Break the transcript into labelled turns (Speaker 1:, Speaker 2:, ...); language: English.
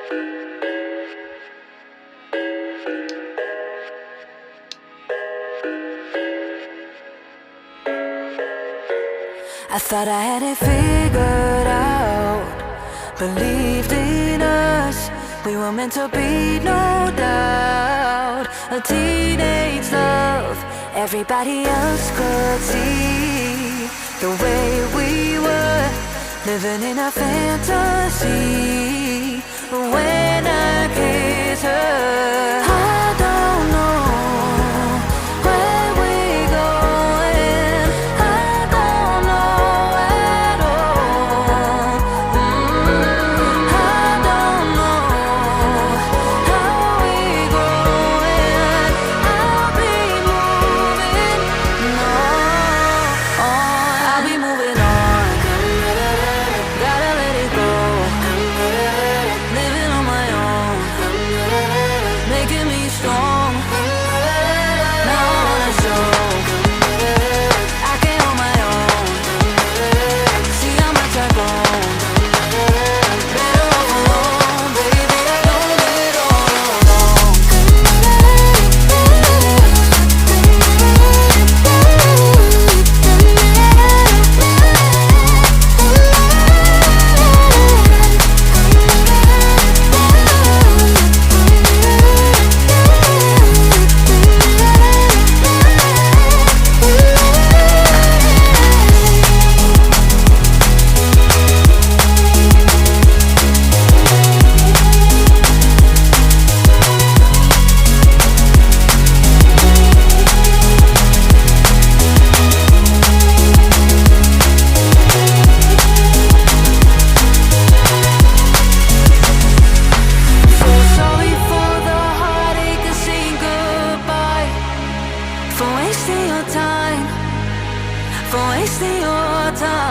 Speaker 1: I thought I had it figured out, believed in us, we were meant to be, no doubt. A teenage love, everybody else could see the way we were, living in a fantasy. When I kiss her, I don't know where we're going, I don't know at all. I don't know how we're growing, I'll be moving on, I'll be moving on. Gotta let it go, living on my own, making me strong. Now I wanna show I can on my own. See how much I've grown. Better off alone, baby. I don't live it all alone. So sorry for the heartache and saying goodbye, for wasting your time, for wasting your time.